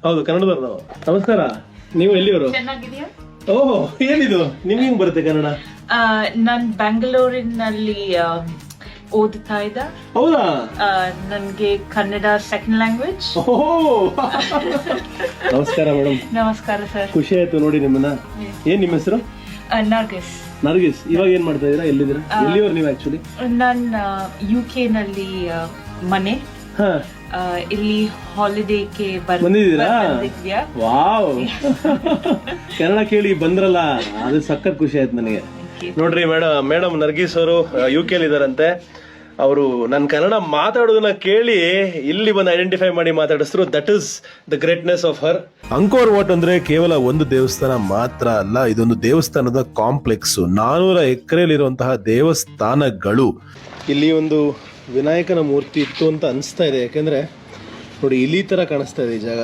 ಹೌದು ಕನ್ನಡದವ್ರು ನಾವು. ನಮಸ್ಕಾರ, ನೀವು ಎಲ್ಲಿಯವರು? ಚೆನ್ನಾಗಿದೆಯಾ? ಓಹ್, ಏನಿದು ನಿಮ್ಗೆ ಹೆಂಗ್ ಬರುತ್ತೆ ಕನ್ನಡ? ನಾನ್ ಬೆಂಗಳೂರಿನಲ್ಲಿ ಓದ್ತಾ ಇದ್ದ. ಹೌದಾ? ನನ್ಗೆ ಕನ್ನಡ ಸೆಕೆಂಡ್ ಲ್ಯಾಂಗ್ವೇಜ್. ನಮಸ್ಕಾರ ಮೇಡಮ್. ನಮಸ್ಕಾರ ಸರ್. ಖುಷಿ ಆಯ್ತು ನೋಡಿ ನಿಮ್ಮನ್ನ. ಏನ್ ನಿಮ್ಮ ಹೆಸರು? ನರ್ಗಿಸ್. ನರ್ಗಿಸ್. ಇವಾಗ ಏನ್ ಮಾಡ್ತಾ ಇದೀರಾ? ಎಲ್ಲಿದ್ದೀರಾ? ಎಲ್ಲಿಯವರು ನೀವು ಆಕ್ಚುಲಿ? ನಾನ್ UK ನಲ್ಲಿ ಮನೆ. ಇಲ್ಲಿ ಹಾಲಿಡೇಗೆ ಬಂದಿದ್ದೀರಾ? ವಾವ್, ಕನ್ನಡ ಕೇಳಿ ಬಂದ್ರಲ್ಲ, ಅದು ಸಖತ್ ಖುಷಿ ಆಯ್ತು ನನಗೆ. ನೋಡ್ರಿ ಮೇಡಮ್ ನರ್ಗೀಸ್ ಅವರು UK ಅಲ್ಲಿ ಇದಾರಂತೆ. ಅವರು ನನ್ನ ಕನ್ನಡ ಮಾತಾಡೋದನ್ನ ಕೇಳಿ ಇಲ್ಲಿ ಬಂದು ಐಡೆಂಟಿಫೈ ಮಾಡಿ ಮಾತಾಡಿಸಿದ್ರು. That is the greatness of her. Angkor Wat ಅಂದ್ರೆ ಕೇವಲ ಒಂದು ದೇವಸ್ಥಾನ ಮಾತ್ರ ಅಲ್ಲ, ಇದೊಂದು ದೇವಸ್ಥಾನದ ಕಾಂಪ್ಲೆಕ್ಸ್. 400 ಎಕರೆಯಲ್ಲಿರುವಂತಹ ದೇವಸ್ಥಾನಗಳು. ಇಲ್ಲಿ ಒಂದು ವಿನಾಯಕನ ಮೂರ್ತಿ ಇತ್ತು ಅಂತ ಅನಿಸ್ತಾ ಇದೆ, ಯಾಕೆಂದ್ರೆ ನೋಡಿ ಇಲಿ ತರ ಕಾಣಿಸ್ತಾ ಇದೆ ಈ ಜಾಗ.